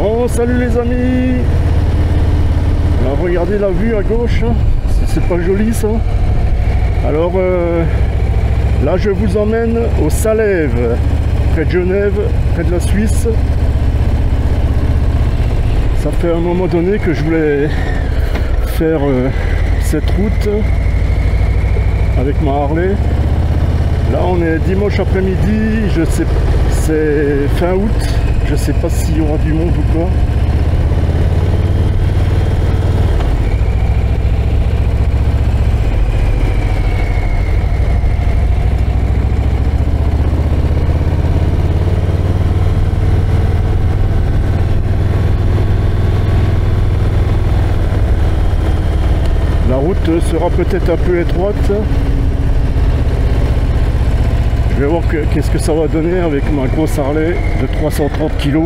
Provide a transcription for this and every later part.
Bon, salut les amis. Alors regardez la vue à gauche, hein. C'est pas joli ça. Alors là je vous emmène au Salève, près de Genève, près de la Suisse. Ça fait un moment donné que je voulais faire cette route avec ma Harley. Là on est dimanche après-midi, je sais, c'est fin août, je sais pas s'il y aura du monde ou quoi. La route sera peut-être un peu étroite. Je vais voir qu'est-ce que ça va donner avec ma grosse Harley de 330 kg.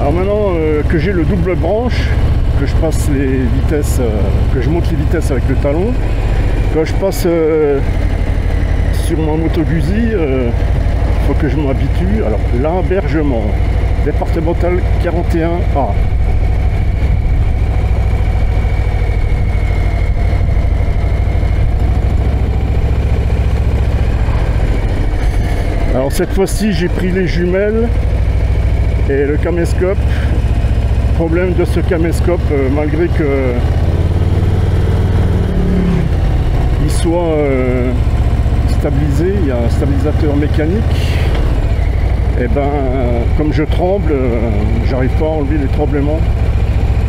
Alors maintenant que j'ai le double branche, que je passe les vitesses, que je monte les vitesses avec le talon, quand je passe sur ma Moto Guzzi, faut que je m'habitue. Alors l'Imbergement, départemental 41A. Alors cette fois-ci j'ai pris les jumelles et le caméscope. Problème de ce caméscope, malgré que il soit stabilisé, il y a un stabilisateur mécanique, et ben comme je tremble, j'arrive pas à enlever les tremblements.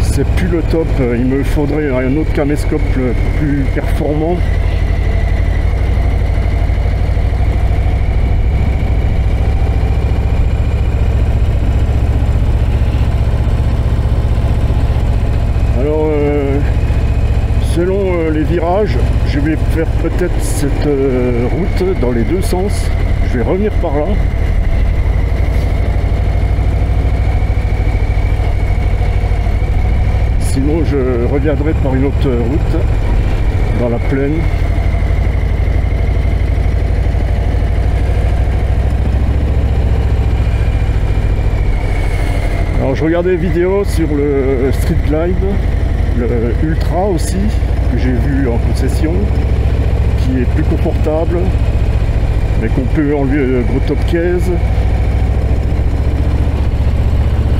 C'est plus le top, il me faudrait un autre caméscope plus performant. Alors selon les virages, je vais faire peut-être cette route dans les deux sens. Je vais revenir par là. Sinon je reviendrai par une autre route dans la plaine. Alors je regardais des vidéos sur le Street Glide, le Ultra aussi, que j'ai vu en concession, qui est plus confortable, mais qu'on peut enlever le gros top case.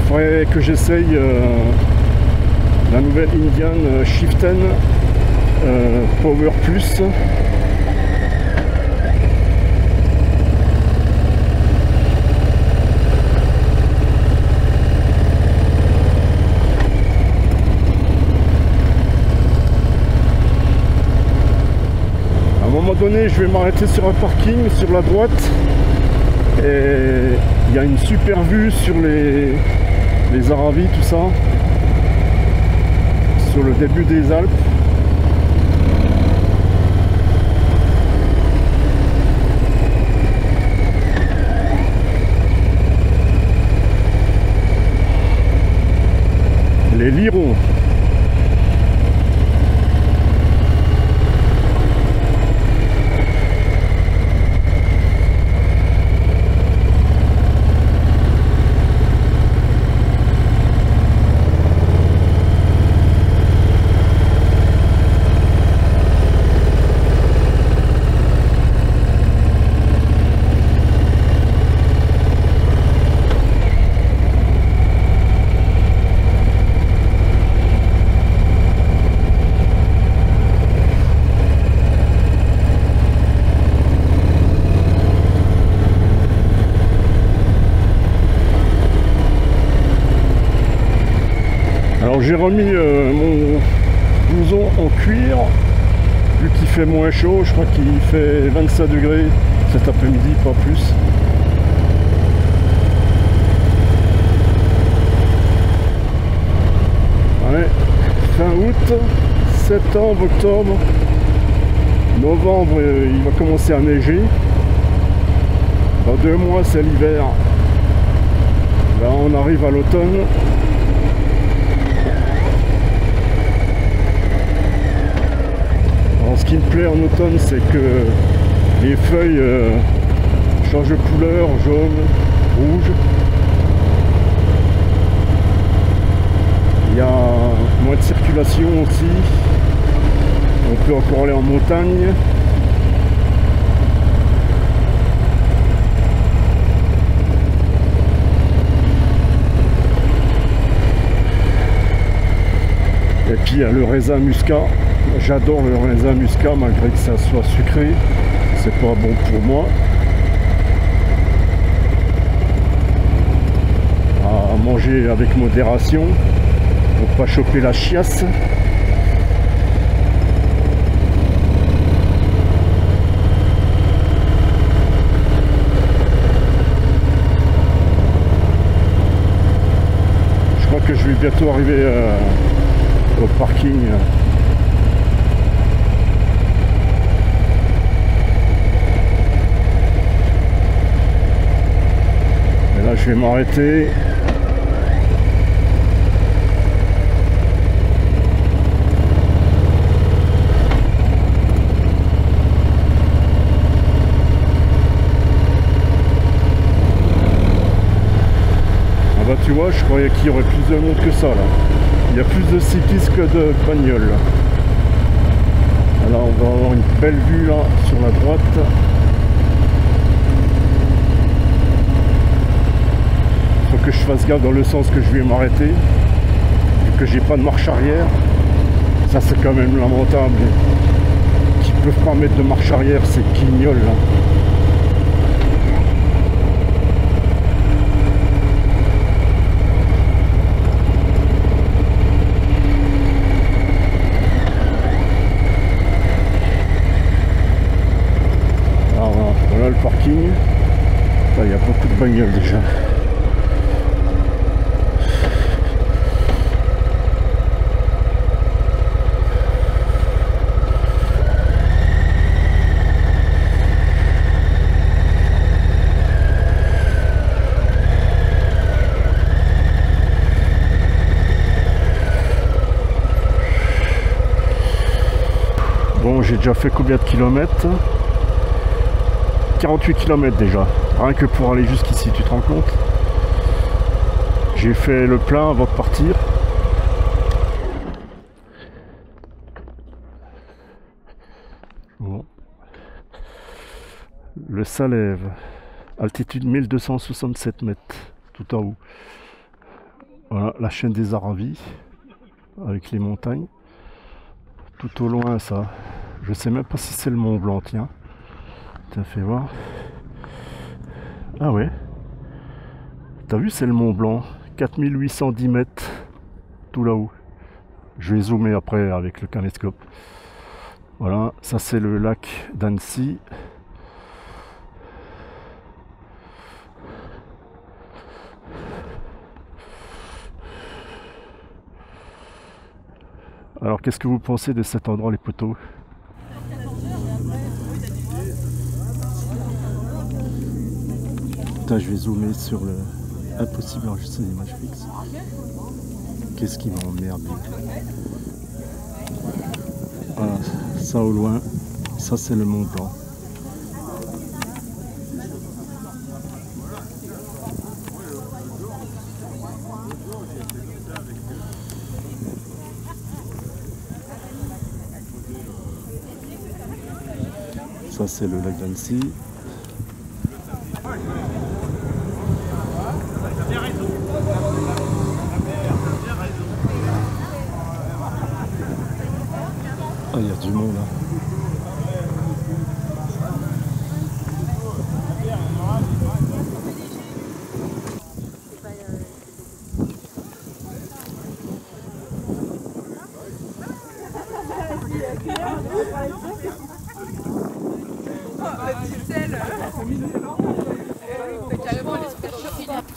Il faudrait que j'essaye la nouvelle Indian Chieftain Power Plus. À un moment donné, je vais m'arrêter sur un parking sur la droite et il y a une super vue sur les Aravis, tout ça, sur le début des Alpes. Les Lirons. Alors j'ai remis mon blouson en cuir, vu qu'il fait moins chaud, je crois qu'il fait 25 degrés cet après-midi, pas plus. Ouais, fin août, septembre, octobre, novembre, il va commencer à neiger. Dans 2 mois c'est l'hiver. Là on arrive à l'automne. Alors ce qui me plaît en automne, c'est que les feuilles changent de couleur, jaune, rouge. Il y a moins de circulation aussi. On peut encore aller en montagne. Et puis il y a le raisin muscat. J'adore le raisin muscat malgré que ça soit sucré. C'est pas bon pour moi. À manger avec modération pour pas choper la chiasse. Je crois que je vais bientôt arriver au parking. Et là je vais m'arrêter. Ah bah tu vois, je croyais qu'il y aurait plus de monde que ça là. Il y a plus de cyclistes que de bagnoles. Alors on va avoir une belle vue là sur la droite. Faut que je fasse gaffe dans le sens que je vais m'arrêter. Vu que j'ai pas de marche arrière. Ça c'est quand même lamentable. Qui peuvent pas mettre de marche arrière, ces guignols là. Voilà le parking. Il y a beaucoup de bagnoles déjà. Bon, j'ai déjà fait combien de kilomètres? 48 km déjà, rien que pour aller jusqu'ici, tu te rends compte? J'ai fait le plein avant de partir. Bon. Le Salève, altitude 1267 mètres, tout en haut. Voilà la chaîne des Aravis, avec les montagnes. Tout au loin ça, je sais même pas si c'est le Mont Blanc, tiens. T'as fait voir. Ah ouais. T'as vu, c'est le Mont Blanc. 4810 mètres. Tout là-haut. Je vais zoomer après avec le caméscope. Voilà. Ça, c'est le lac d'Annecy. Alors, qu'est-ce que vous pensez de cet endroit, les poteaux? Putain, je vais zoomer sur le... Impossible d'enregistrer l'image fixe. Qu'est-ce qui m'emmerde? Voilà, ça au loin, ça c'est le Mont Blanc. Ça c'est le lac d'Annecy. Ah, il y a du monde là.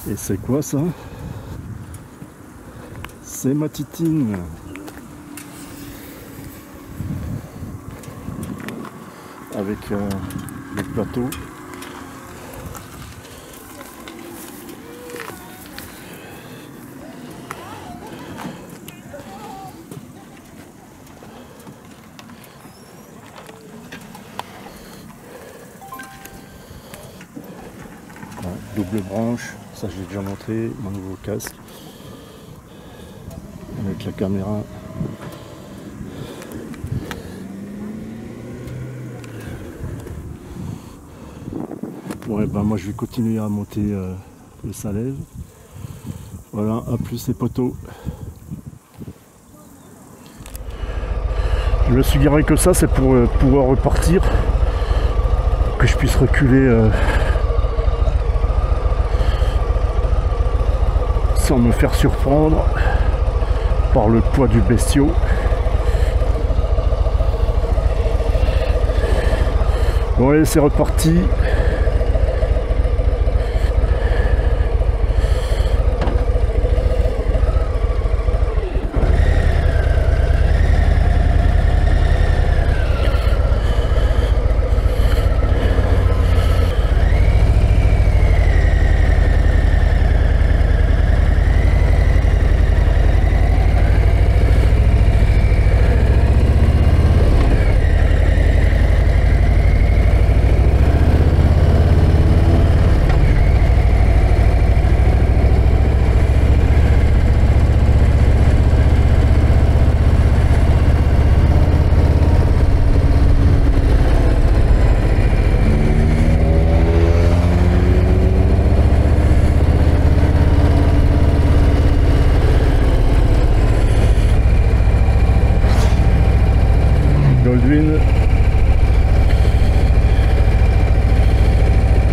Et c'est quoi ça? C'est ma titine. Avec le plateau. double branche, ça je l'ai déjà montré, mon nouveau casque avec la caméra. Ouais, ben moi je vais continuer à monter le Salève. Voilà, à plus les poteaux. Je me suis garé que ça, c'est pour pouvoir repartir, que je puisse reculer sans me faire surprendre par le poids du bestiau. Bon allez, c'est reparti.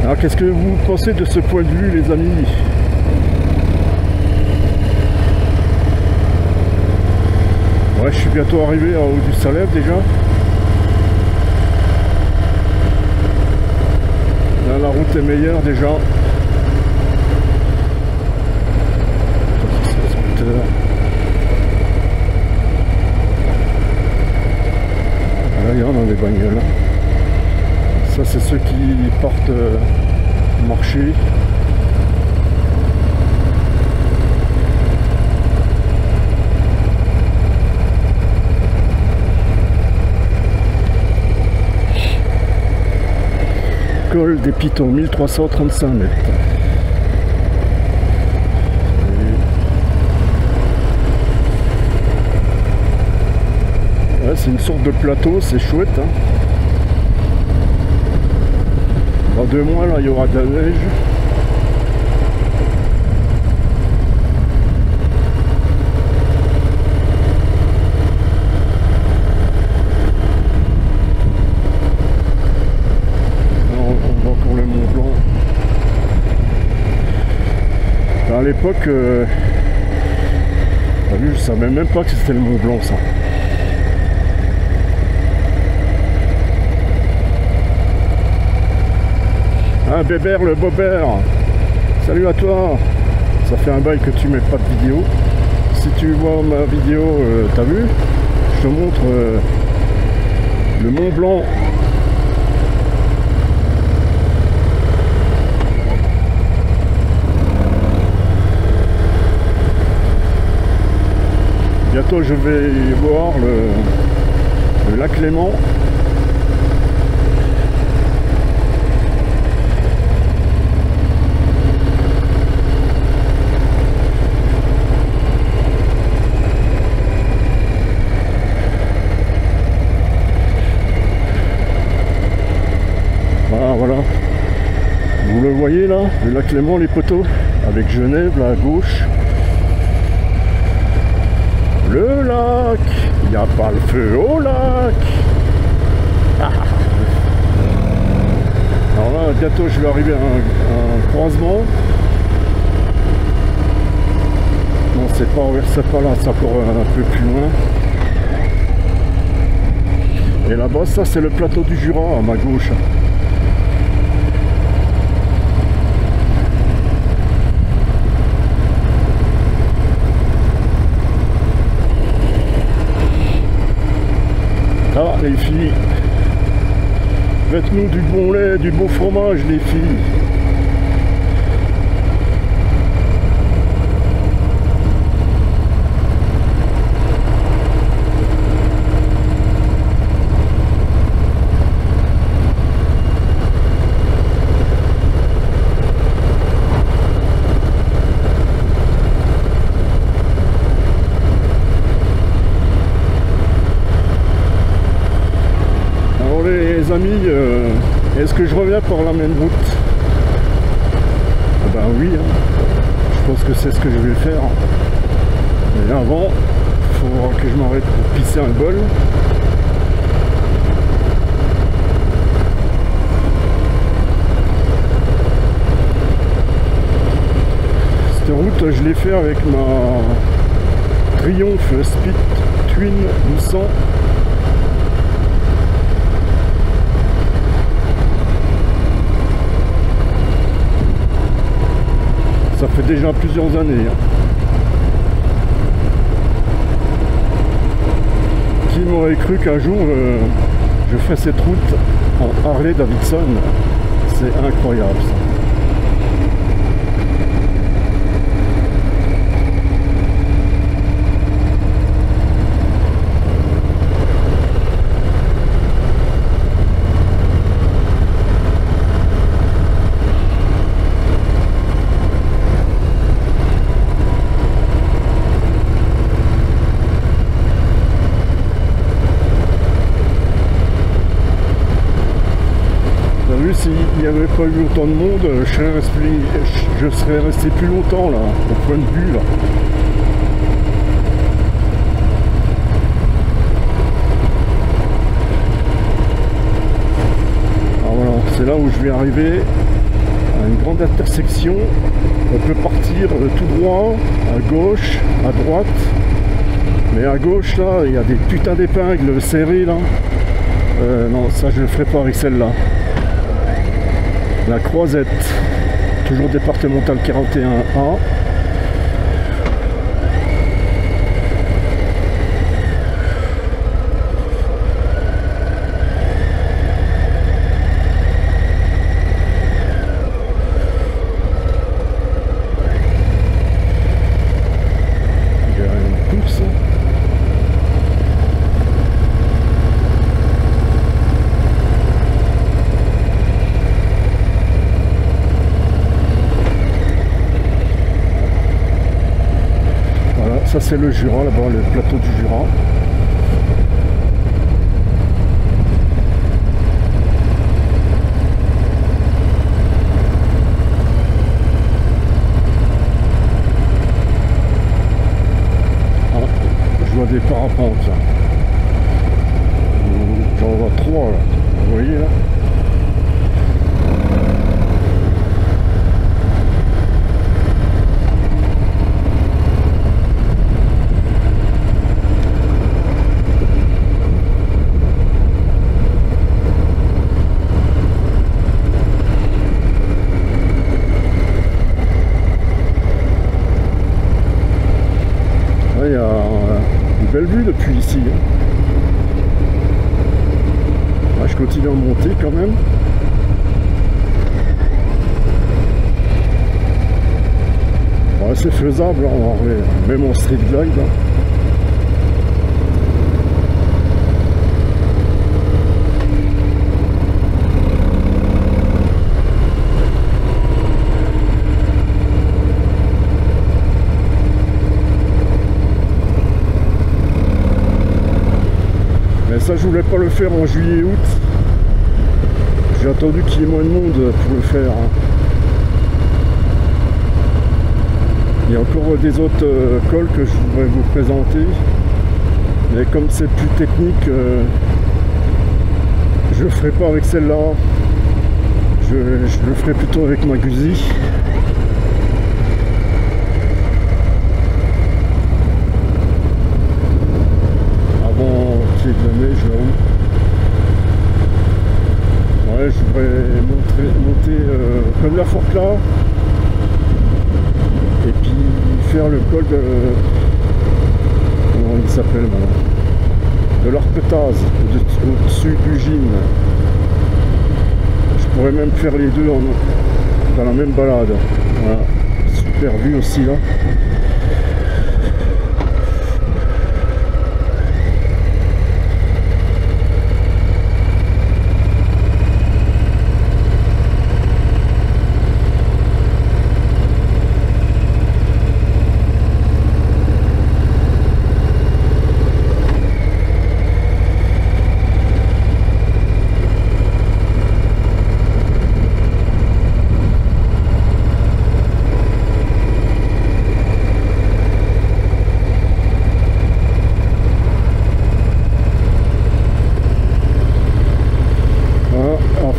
Alors qu'est-ce que vous pensez de ce point de vue, les amis? Ouais, je suis bientôt arrivé en haut du Salève déjà. Là, la route est meilleure déjà. Là, il y en a des bagnoles. Ça, c'est ceux qui partent marcher. Col des Pitons, 1335 mètres. Ouais, c'est une sorte de plateau, c'est chouette. Hein. Dans 2 mois, là, il y aura de la neige. On voit encore le Mont Blanc. À l'époque, t'as vu, je savais même pas que c'était le Mont Blanc, ça. Ah, Bébert le Bobert, salut à toi. Ça fait un bail que tu mets pas de vidéo. Si tu vois ma vidéo, t'as vu, je te montre le Mont Blanc. Bientôt je vais voir le lac Léman. Voilà, vous le voyez là, le lac Léman, les poteaux, avec Genève là à gauche. Le lac, il n'y a pas le feu au lac. Alors là, bientôt je vais arriver à un croisement. Non, c'est pas vers ça, pas là, c'est encore un peu plus loin. Et là-bas, ça c'est le plateau du Jura à ma gauche. Ah, les filles, faites-nous du bon lait, du beau fromage, les filles. que je reviens par la même route? Ah ben oui, hein. Je pense que c'est ce que je vais faire. Mais avant, il faudra que je m'arrête pour pisser un bol. Cette route, je l'ai fait avec ma Triumph Speed Twin 1200. Ça fait déjà plusieurs années. Hein. Qui m'aurait cru qu'un jour je ferais cette route en Harley Davidson? C'est incroyable ça. S'il n'y avait pas eu autant de monde, je serais resté plus longtemps là, au point de vue là. Alors voilà, c'est là où je vais arriver à une grande intersection. On peut partir tout droit, à gauche, à droite. Mais à gauche là, il y a des putains d'épingles serrées là. Non, ça je ne le ferai pas avec celle-là. La Croisette, toujours départementale 41A. Il y a une course. Ça c'est le Jura, là-bas, le plateau du Jura. Ah, je vois des parapentes là. J'en vois 3 là, vous voyez là. Il y a une belle vue depuis ici. Là, je continue à monter quand même. Ouais, c'est faisable, hein, en vrai. Même en street glide. Hein. Ça, je voulais pas le faire en juillet-août. J'ai attendu qu'il y ait moins de monde pour le faire. Il y a encore des autres cols que je voudrais vous présenter. Mais comme c'est plus technique, je le ferai pas avec celle-là. Je le ferai plutôt avec ma Guzzi. De la neige là-haut. Ouais, je voudrais monter comme la Forclaz et puis faire le col de comment il s'appelle maintenant, de l'Arpetaz au-dessus du Gym. Je pourrais même faire les deux dans la même balade. Voilà, super vue aussi là.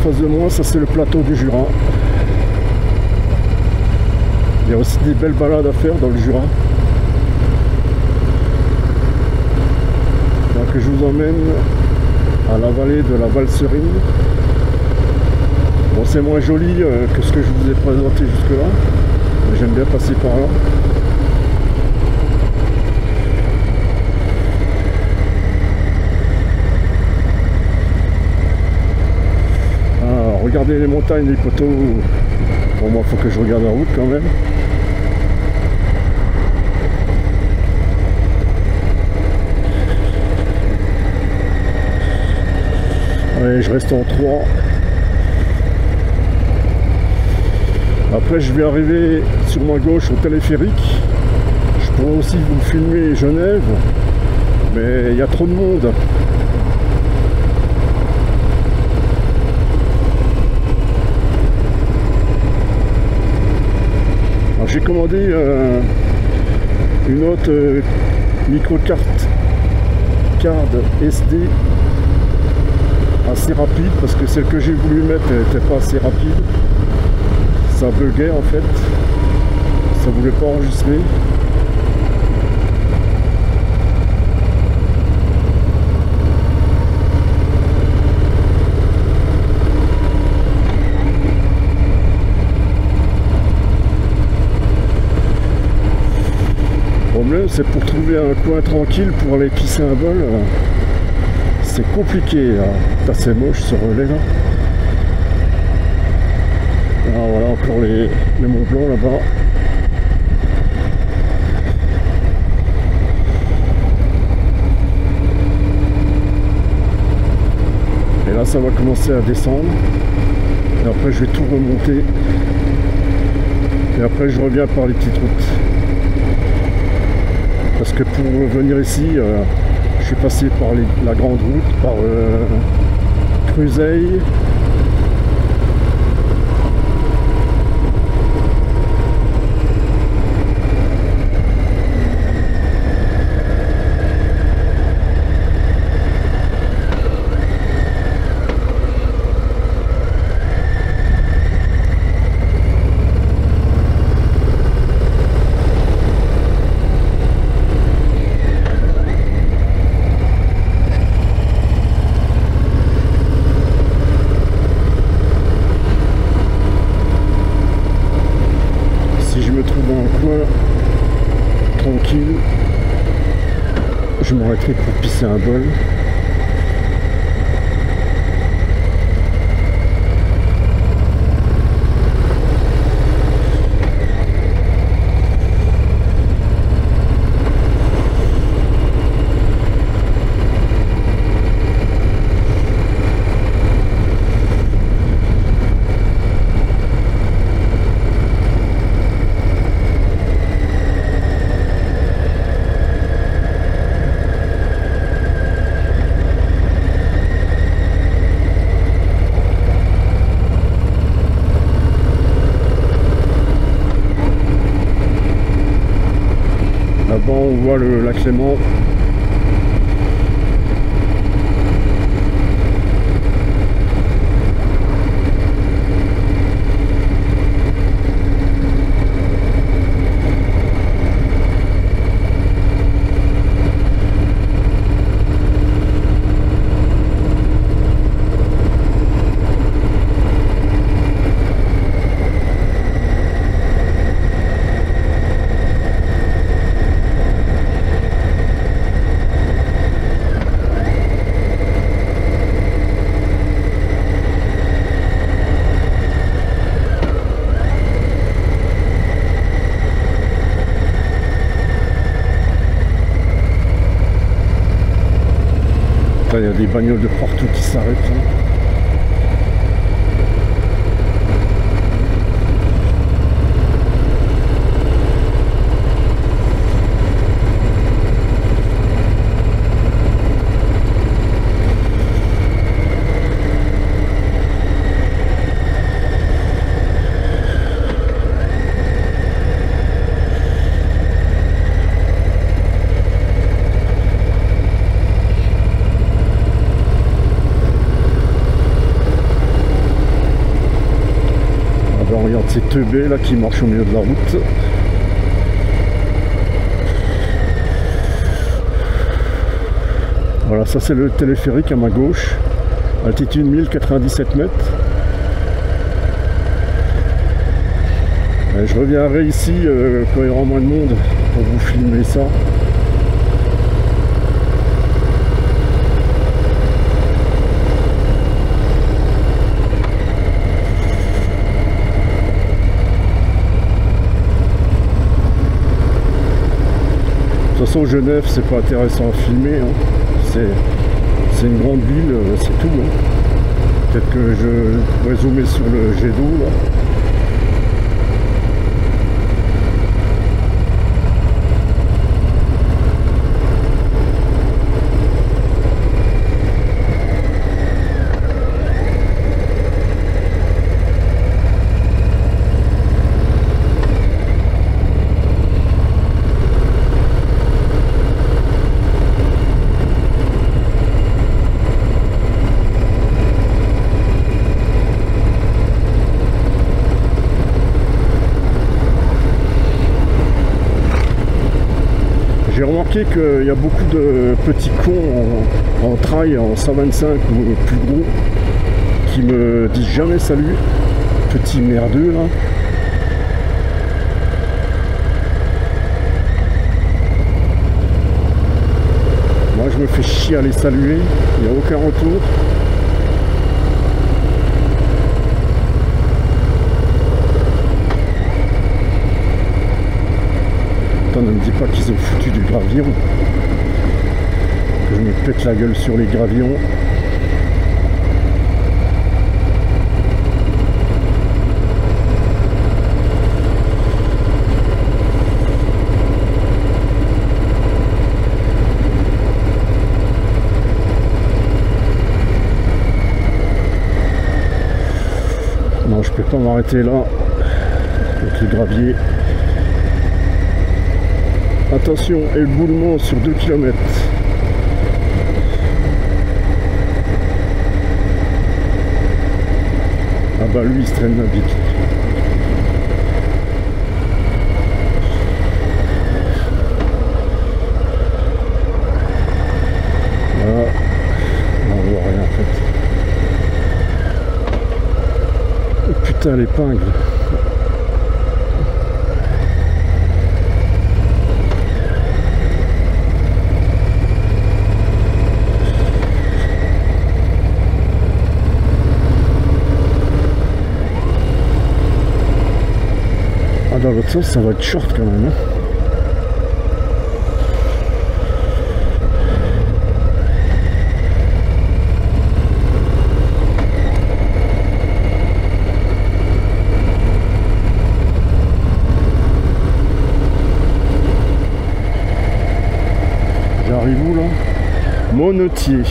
face de moi, ça c'est le plateau du Jura. Il y a aussi des belles balades à faire dans le Jura. Donc je vous emmène à la vallée de la Valserine. Bon, c'est moins joli que ce que je vous ai présenté jusque là, mais j'aime bien passer par là. Ah, regardez les montagnes, les poteaux. Bon, moi, il faut que je regarde la route quand même. Allez, je reste en 3. Après, je vais arriver sur ma gauche au téléphérique. Je pourrais aussi vous filmer Genève, mais il y a trop de monde. J'ai commandé une autre micro-carte SD assez rapide, parce que celle que j'ai voulu mettre n'était pas assez rapide. Ça buguait en fait, ça voulait pas enregistrer. Le problème, c'est pour trouver un coin tranquille pour aller pisser un bol, c'est compliqué. C'est moche ce relais là. Ah, voilà encore les Mont Blanc là-bas. Et là ça va commencer à descendre. Et après je vais tout remonter. Et après je reviens par les petites routes. Parce que pour venir ici, je suis passé par la grande route, par Cruzeil. Tranquille, je m'arrêterai pour pisser un bol. Là-bas on voit le lac Léman. Il y a des bagnoles de partout qui s'arrêtent. ces teubés là qui marchent au milieu de la route. Voilà, ça c'est le téléphérique à ma gauche, altitude 1097 mètres. Et je reviendrai ici quand il y aura moins de monde pour vous filmer ça. De toute façon, Genève, c'est pas intéressant à filmer, hein. C'est une grande ville, c'est tout, hein. Peut-être que je pourrais zoomer sur le jet d'eau là. J'ai remarqué qu'il y a beaucoup de petits cons en trail, en 125 ou plus gros, qui me disent jamais salut. Petit merdeux là. Moi je me fais chier à les saluer, il n'y a aucun retour. Ne me dis pas qu'ils ont foutu du gravillon, que je me pète la gueule sur les gravillons. Non, je peux pas m'arrêter là avec les graviers. Attention, éboulement sur 2 km. Ah bah lui il se traîne la bite. Voilà. On voit rien en fait. Oh putain l'épingle. Dans l'autre sens, ça va être short quand même. Hein. J'arrive où là? Monotier.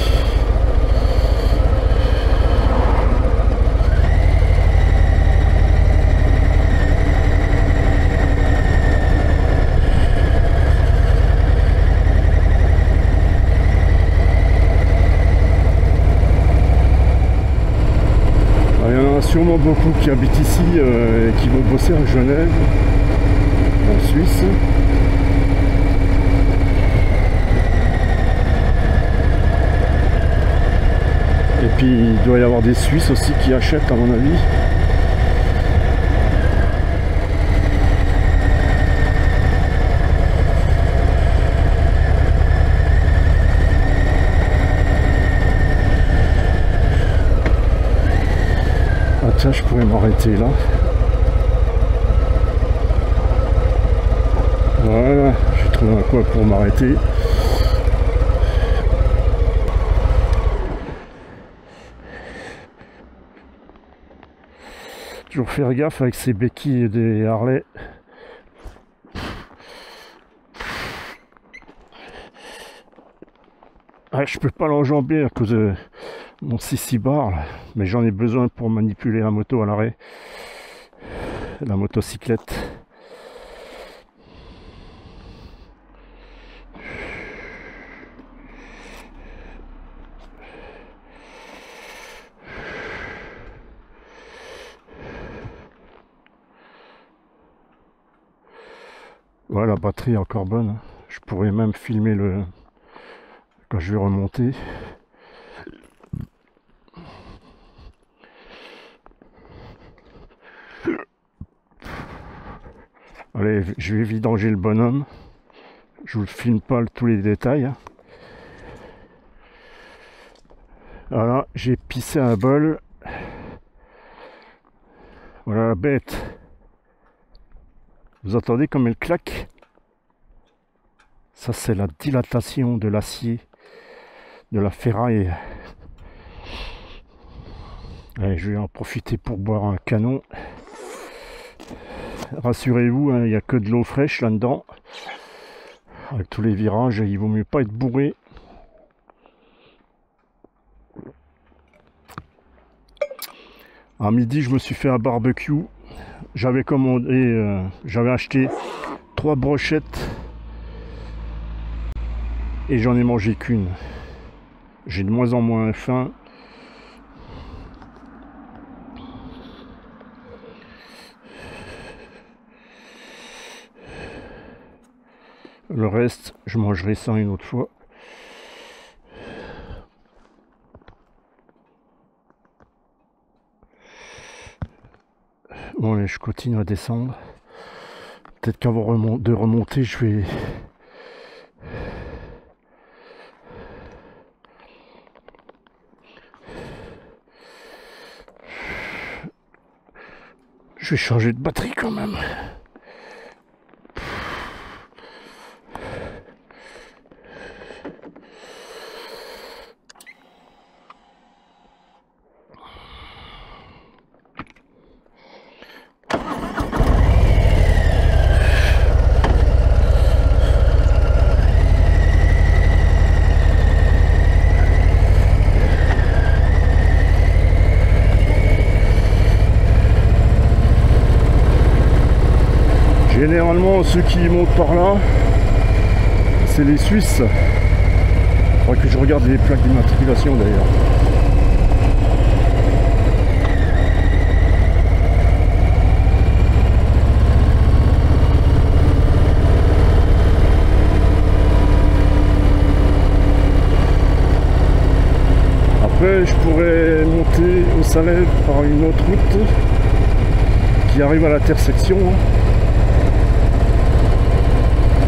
Sûrement beaucoup qui habitent ici et qui vont bosser à Genève, en Suisse. Et puis il doit y avoir des Suisses aussi qui achètent à mon avis. Tiens, je pourrais m'arrêter là. Voilà, j'ai trouvé un coin pour m'arrêter. Toujours faire gaffe avec ces béquilles des Harley. Ah, je peux pas l'enjamber à cause de mon 6 bar, là. Mais j'en ai besoin pour manipuler la moto à l'arrêt, la motocyclette. Ouais, la batterie est encore bonne. Je pourrais même filmer le quand je vais remonter. Allez, je vais vidanger le bonhomme. Je vous filme pas tous les détails. Voilà, j'ai pissé un bol. Voilà la bête. Vous entendez comme elle claque? Ça, c'est la dilatation de l'acier, de la ferraille. Allez, je vais en profiter pour boire un canon. Rassurez-vous, hein, il n'y a que de l'eau fraîche là-dedans. Avec tous les virages, il vaut mieux pas être bourré. À midi, je me suis fait un barbecue. J'avais commandé, j'avais acheté 3 brochettes et j'en ai mangé qu'une. J'ai de moins en moins faim. Le reste, je mangerai ça une autre fois. Bon, allez, je continue à descendre. Peut-être qu'avant de remonter, je vais... Je vais changer de batterie quand même. Généralement, ceux qui montent par là, c'est les Suisses. Il faudrait que je regarde les plaques d'immatriculation d'ailleurs. Après, je pourrais monter au Salève par une autre route qui arrive à l'intersection.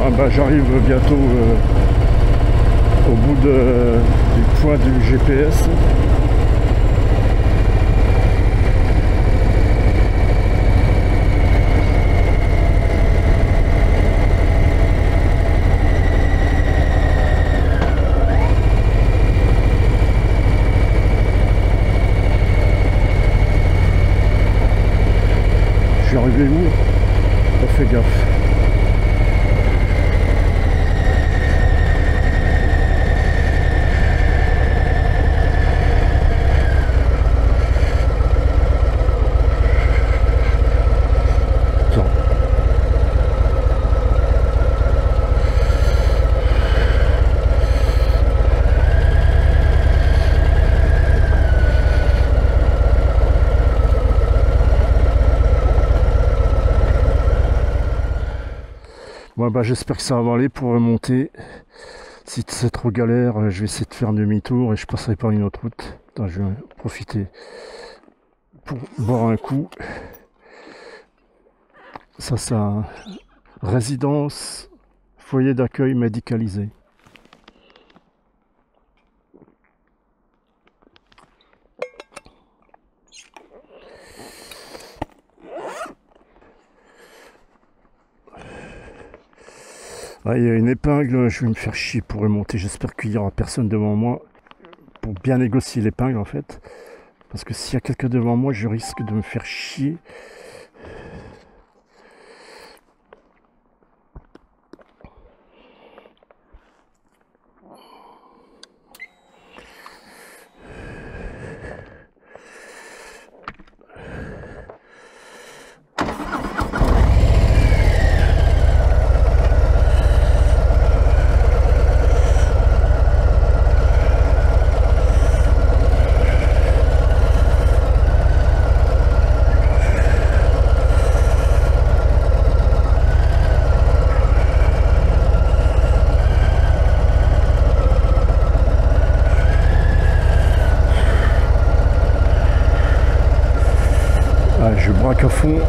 Ah bah, j'arrive bientôt au bout du point du GPS. Je suis arrivé où? Pas fait gaffe. Ouais, bah, j'espère que ça va aller pour remonter. Si c'est trop galère, je vais essayer de faire un demi-tour et je passerai par une autre route. Attends, je vais profiter pour boire un coup. Ça, c'est résidence, foyer d'accueil médicalisé. Ah, il y a une épingle, je vais me faire chier pour remonter. J'espère qu'il n'y aura personne devant moi pour bien négocier l'épingle en fait. Parce que s'il y a quelqu'un devant moi, je risque de me faire chier. Je braque à fond.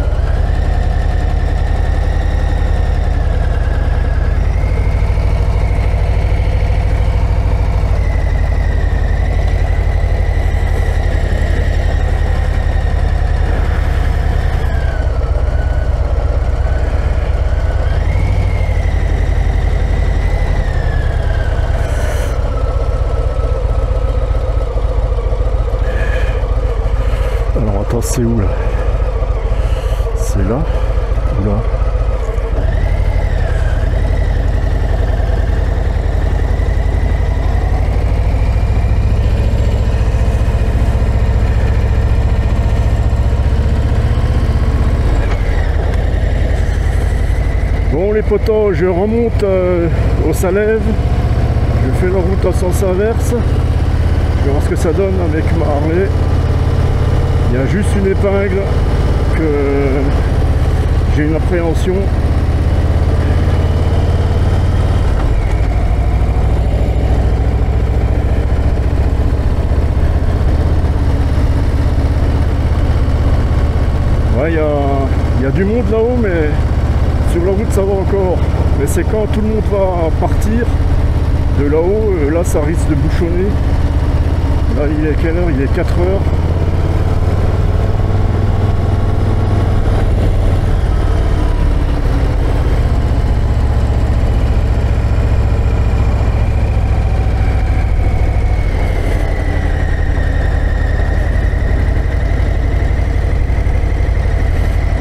Alors attends, c'est où là? C'est là ou là? Bon les potos, je remonte au Salève, je fais la route en sens inverse, je vais voir ce que ça donne avec ma Harley. Il y a juste une épingle que j'ai une appréhension. Ouais, il y a du monde là-haut, mais sur la route ça va encore. Mais c'est quand tout le monde va partir de là-haut, là ça risque de bouchonner. Là il est quelle heure? Il est 4 heures.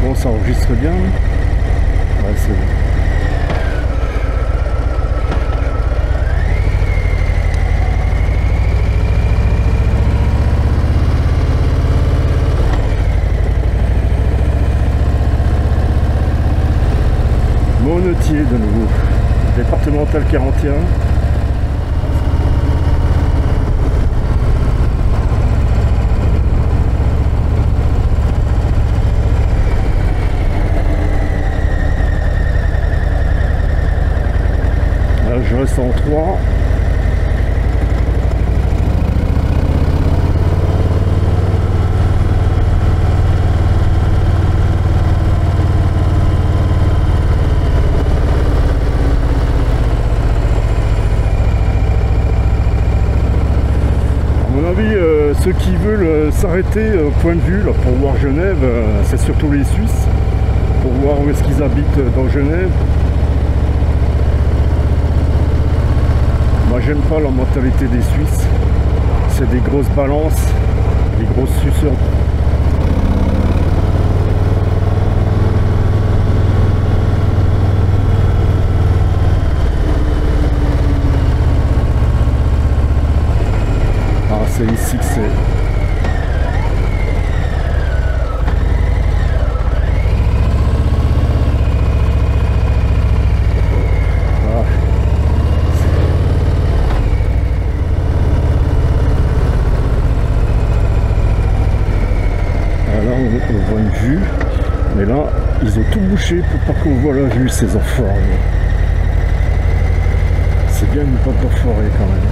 Bon, ça enregistre bien. Ouais, c'est bon. Monetier de nouveau, départemental 41. Là je reste en 3. Ceux qui veulent s'arrêter au point de vue là, pour voir Genève, c'est surtout les Suisses, pour voir où est-ce qu'ils habitent dans Genève. Moi j'aime pas la mentalité des Suisses, c'est des grosses balances, des grosses suceurs. C'est ici que c'est. Ah. Là on voit une vue, mais là ils ont tout bouché pour pas qu'on voit la vue, ces enfoirés. C'est bien une porte d'enfoiré quand même.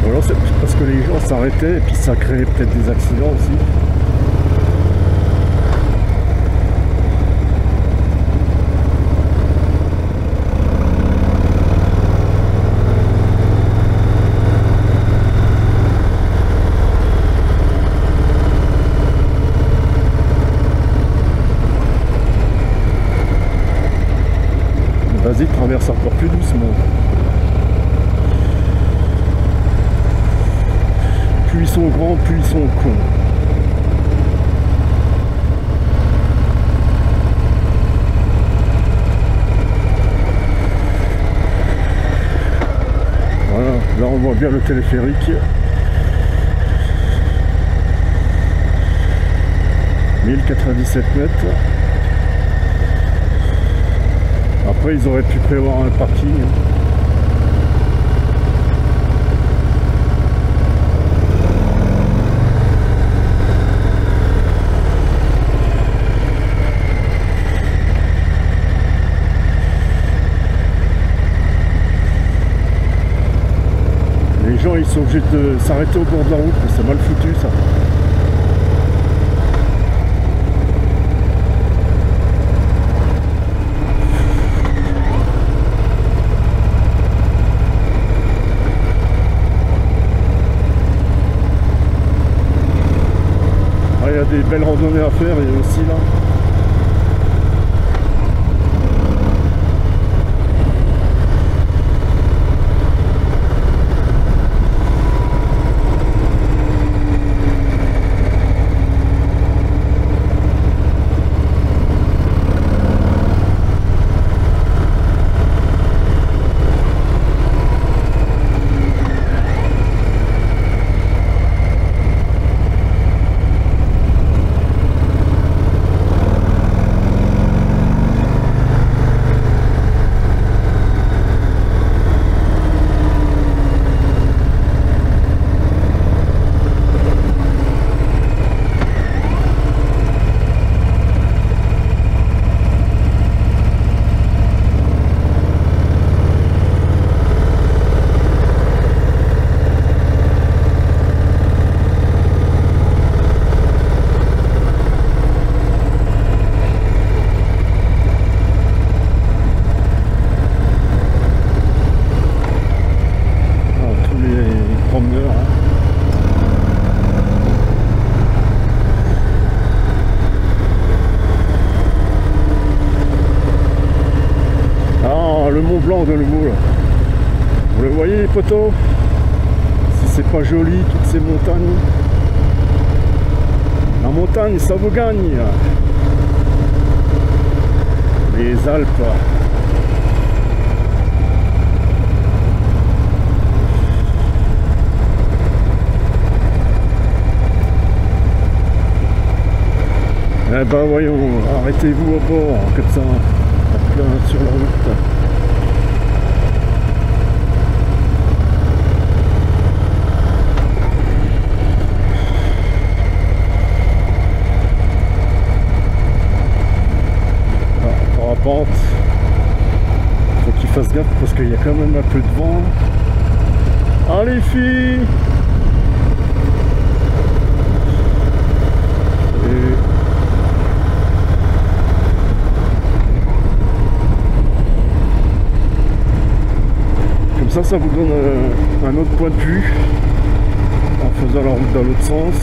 Voilà, c'est parce que les gens s'arrêtaient et puis ça créait peut-être des accidents aussi. Vas-y, traverse encore plus doucement. Plus ils sont grands, plus ils sont cons. Voilà, là on voit bien le téléphérique. 1097 mètres. Après ils auraient pu prévoir un parking. Les gens ils sont obligés de s'arrêter au bord de la route, c'est mal foutu ça. a des belles randonnées à faire, il y a aussi là. Le Mont Blanc de nouveau là. Vous le voyez les poteaux? Si c'est pas joli toutes ces montagnes. La montagne ça vous gagne là. Les Alpes. Eh ben voyons, arrêtez-vous au bord comme ça, sur la route. Pente, faut qu'il fasse gaffe parce qu'il y a quand même un peu de vent. Ah les filles, comme ça vous donne un autre point de vue en faisant la route dans l'autre sens.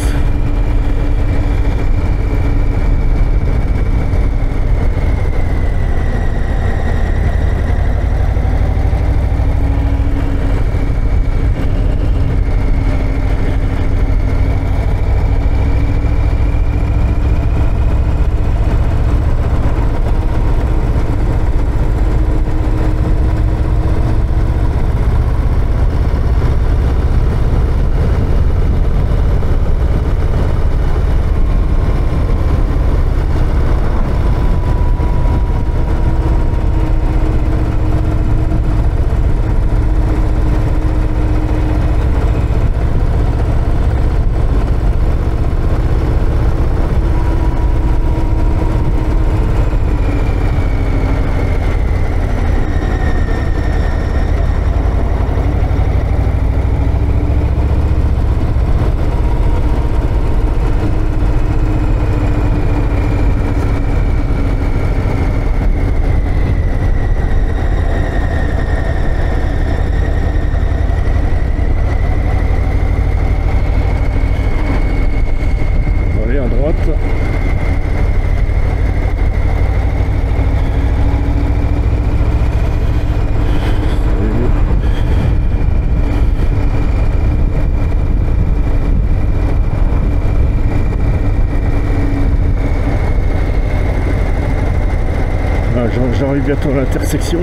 J'arrive bientôt à l'intersection.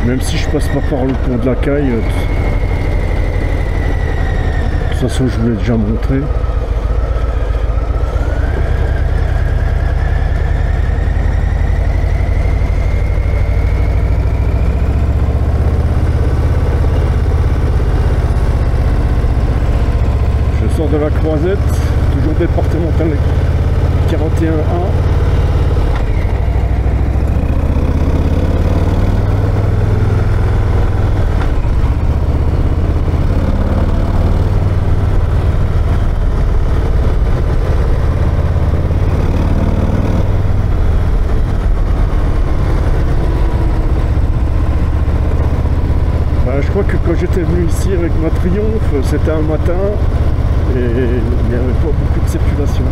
Même si je passe pas par le pont de la Caille, de toute façon je vous l'ai déjà montré. Je sors de la Croisette, toujours départementale 41A. quand j'étais venu ici avec ma Triumph, c'était un matin et il n'y avait pas beaucoup de circulation.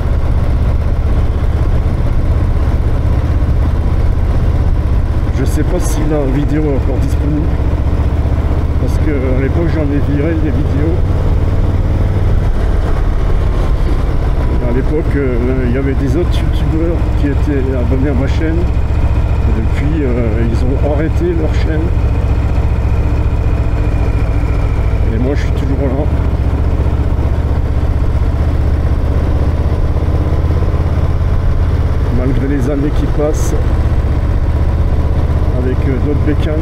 Je sais pas si la vidéo est encore disponible, parce qu'à l'époque j'en ai viré des vidéos. À l'époque il y avait des autres youtubeurs qui étaient abonnés à ma chaîne, et depuis ils ont arrêté leur chaîne. Et moi je suis toujours là. Malgré les années qui passent, avec d'autres bécanes.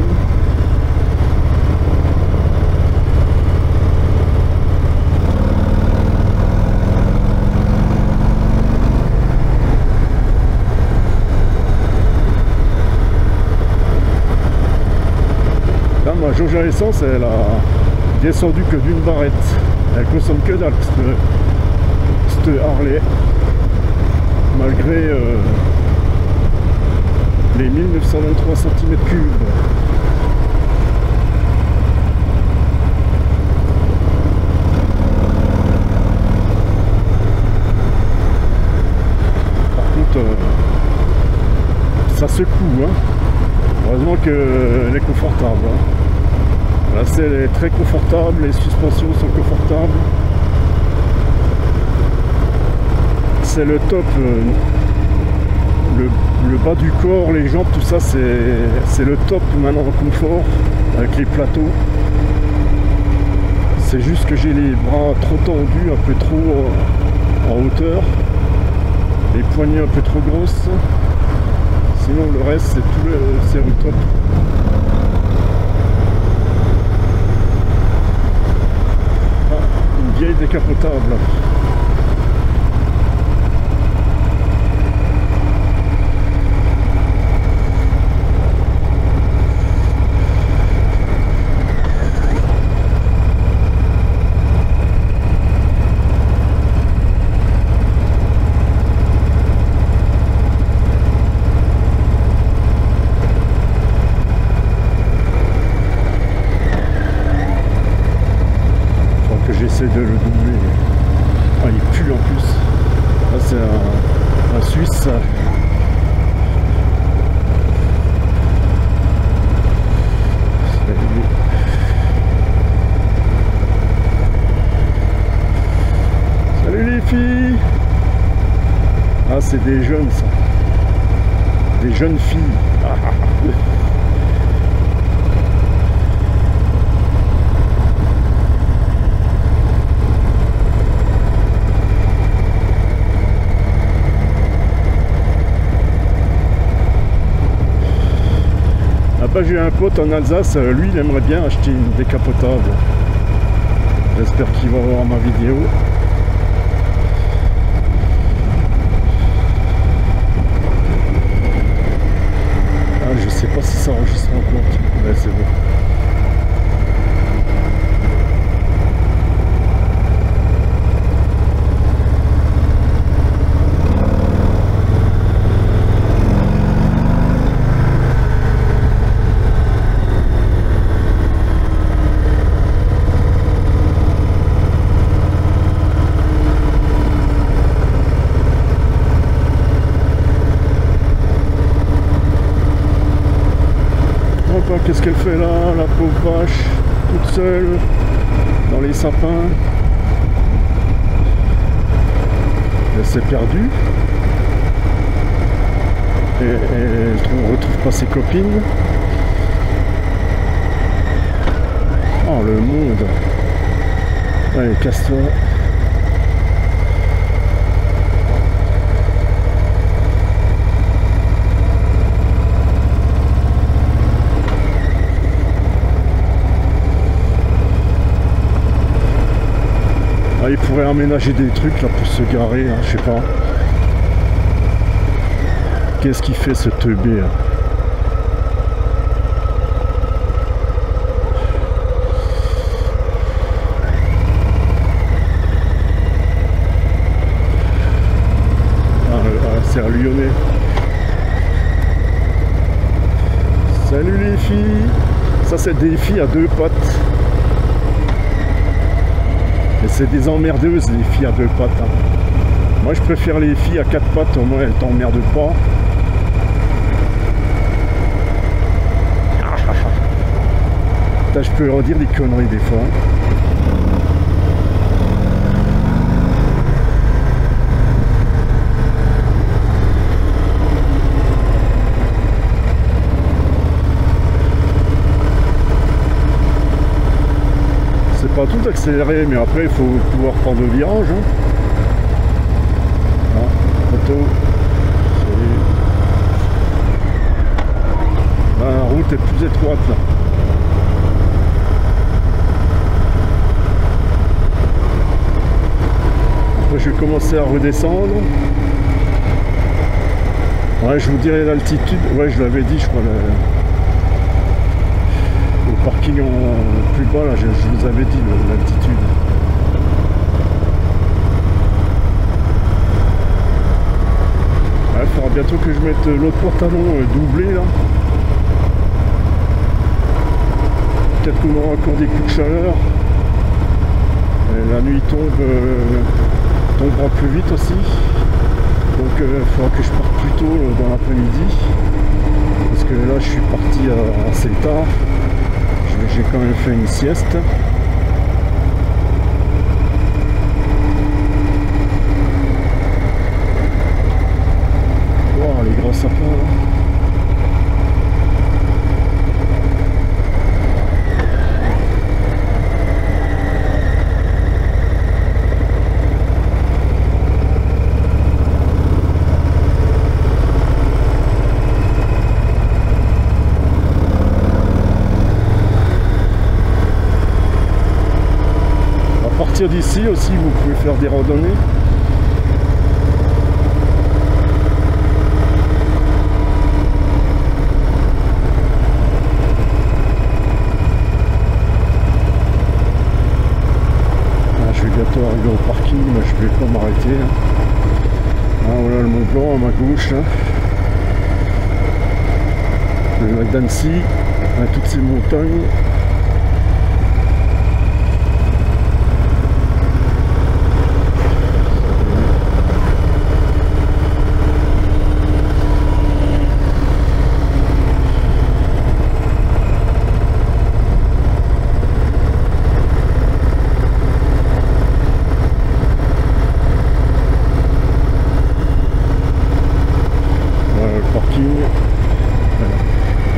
Là, ma jauge à essence, elle a descendu que d'une barrette. Elle consomme que dalle, cette Harley. Malgré les 1923 cm3. Par contre, ça secoue, hein. Heureusement qu'elle est confortable. Hein. La selle est très confortable, les suspensions sont confortables. C'est le top. Le bas du corps, les jambes, tout ça, c'est le top maintenant en confort avec les plateaux. C'est juste que j'ai les bras trop tendus, un peu trop en hauteur, les poignées un peu trop grosses. Sinon le reste c'est le top. Ah, une vieille décapotable. J'essaie de le doubler. Ah, il pue en plus. Là c'est un Suisse. Salut les filles. Ah, c'est des jeunes ça. Des jeunes filles. J'ai un pote en Alsace, lui il aimerait bien acheter une décapotable. J'espère qu'il va voir ma vidéo. Ah, je sais pas si ça enregistre encore. Ouais, c'est bon. Qu'est-ce qu'elle fait là, la pauvre vache, toute seule, dans les sapins. Elle s'est perdue. Et elle ne retrouve pas ses copines. Oh, le monde. Allez, casse-toi. Ah, il pourrait aménager des trucs là pour se garer, hein, je sais pas. Qu'est-ce qu'il fait ce teubé là? C'est un Lyonnais. Salut les filles. Ça c'est des filles à deux pattes. Et c'est des emmerdeuses les filles à 2 pattes. Hein. Moi je préfère les filles à 4 pattes, au moins elles t'emmerdent pas. Putain, je peux redire des conneries des fois. C'est pas tout accéléré, mais après il faut pouvoir prendre le virage. Hein. Auto. La route est plus étroite là. Après je vais commencer à redescendre. Ouais, je vous dirai l'altitude. Ouais, je l'avais dit, je crois. Le parking en plus bas là, je vous avais dit l'altitude. Il faudra bientôt que je mette l'autre pantalon doublé là. Peut-être qu'on aura encore des coups de chaleur. Et la nuit tombera plus vite aussi. Donc il faudra que je parte plus tôt dans l'après-midi. Parce que là je suis parti assez tard. J'ai quand même fait une sieste. Les gros sapins là. À partir d'ici aussi vous pouvez faire des randonnées. Arrivé au parking, mais je vais pas m'arrêter. Ah, voilà le Mont Blanc à ma gauche. Hein. Le lac d'Annecy, toutes ces montagnes.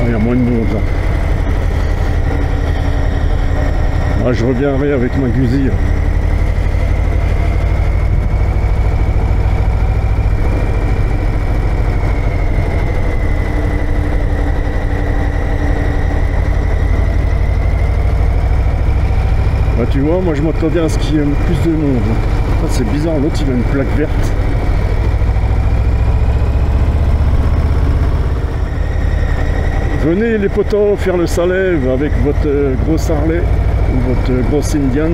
Il y a moins de monde là. Ah, je reviendrai avec ma gusille. Bah, tu vois, moi je m'attendais à ce qu'il y ait plus de monde. Ah, c'est bizarre, l'autre il a une plaque verte. Venez les potos faire le Salève avec votre grosse Harley ou votre grosse Indian.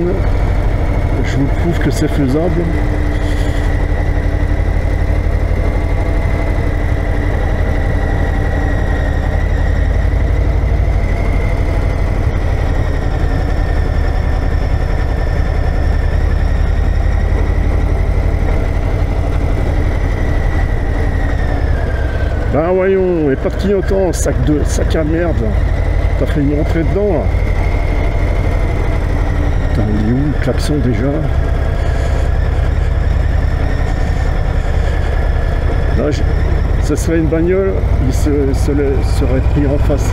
Je vous prouve que c'est faisable. Ben voyons, et pas de clignotant, sac à merde. T'as fait une rentrée dedans là. Putain, il est où le klaxon déjà? Là, ça serait une bagnole, il serait pris en face.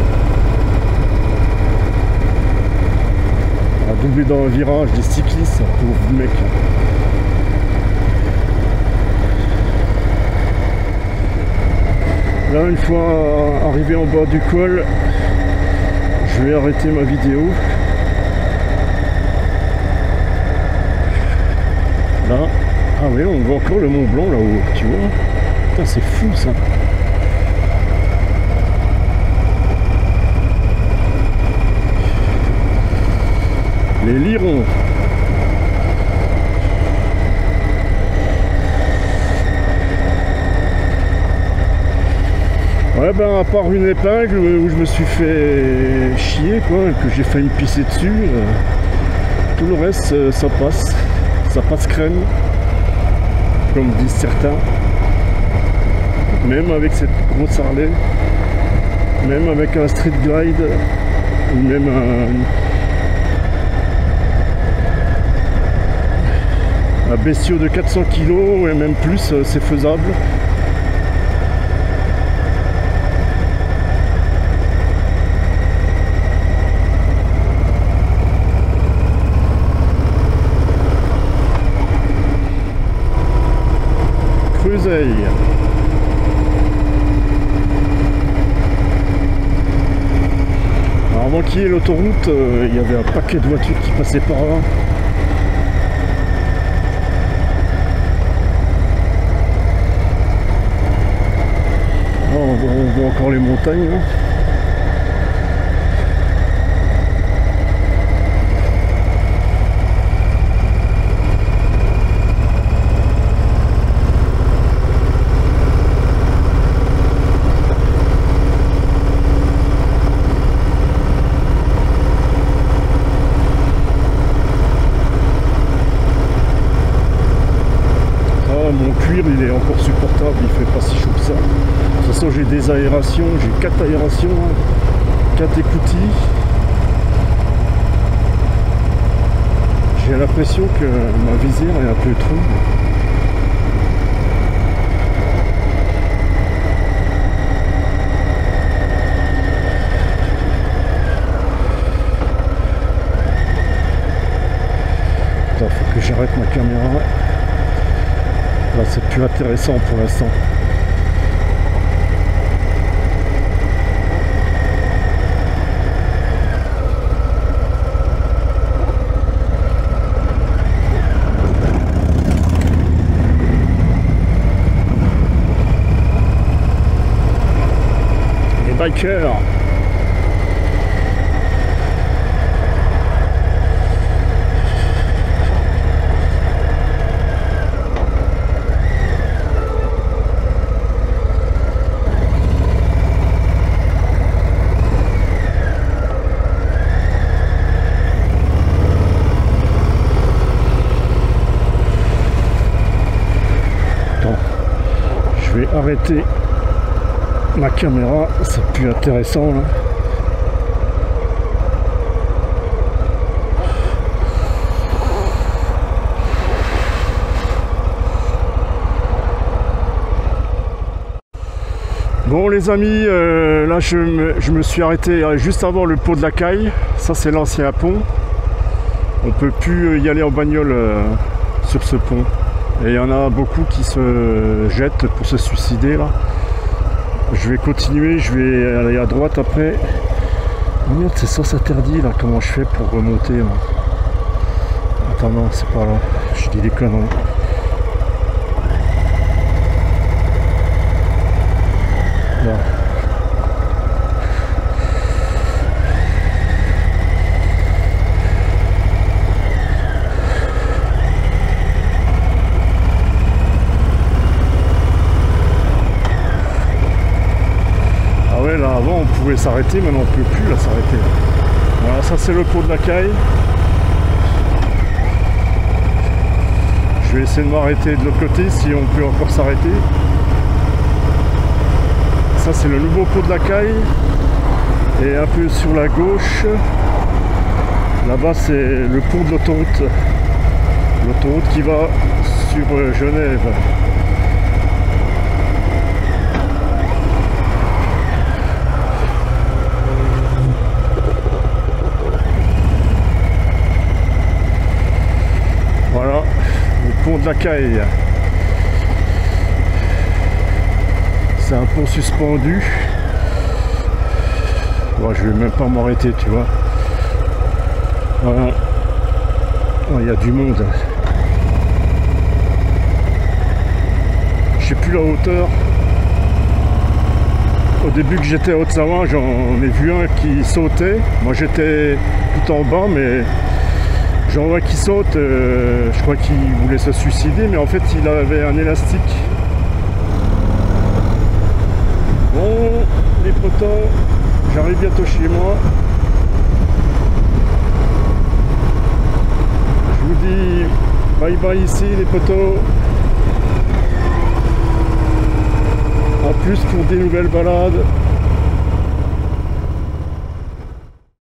À doubler dans un virage des cyclistes, pauvre mec. Là, une fois arrivé en bas du col, je vais arrêter ma vidéo. Là, ah oui, on voit encore le Mont Blanc là-haut, tu vois. Putain, c'est fou ça. Les lirons. Ouais, ben à part une épingle où je me suis fait chier quoi, que j'ai failli me pisser dessus, tout le reste ça passe. ça passe crème, comme disent certains. Même avec cette grosse Harley, même avec un street glide, ou même un bestiau de 400 kg et même plus, c'est faisable. Creuseil. Alors avant qu'il y ait l'autoroute, il y avait un paquet de voitures qui passaient par là. On voit encore les montagnes. Hein. Mon cuir il est encore supportable, il fait pas si chaud que ça. De toute façon j'ai des aérations, j'ai 4 aérations, 4 écoutilles. J'ai l'impression que ma visière est un peu trouble. Attends, faut que j'arrête ma caméra. Là, c'est plus intéressant pour l'instant. Les bikers. Je vais arrêter ma caméra, c'est plus intéressant là. Bon les amis, là je me suis arrêté juste avant le pont de la Caille. Ça c'est l'ancien pont. On peut plus y aller en bagnole sur ce pont. Et il y en a beaucoup qui se jettent pour se suicider là. Je vais continuer, je vais aller à droite après. Oh merde, c'est sens interdit là, comment je fais pour remonter là? Attends, non, c'est pas là, je dis des conneries. Là. Là avant on pouvait s'arrêter, maintenant on peut plus là s'arrêter. Voilà, ça c'est le pont de la Caille. Je vais essayer de m'arrêter de l'autre côté si on peut encore s'arrêter. Ça c'est le nouveau pont de la Caille. Et un peu sur la gauche, là-bas c'est le pont de l'autoroute. L'autoroute qui va sur Genève. Voilà, le pont de la Caille. C'est un pont suspendu. Bon, je vais même pas m'arrêter, tu vois. Voilà. Oh, il y a du monde. Je sais plus la hauteur. Au début que j'étais à Haute-Savoie, j'en ai vu un qui sautait. Moi j'étais tout en bas, mais j'en vois qui saute. Je crois qu'il voulait se suicider, mais en fait il avait un élastique. Bon, les potins, j'arrive bientôt chez moi. Je vous dis Bye bye ici les potos. A plus pour des nouvelles balades.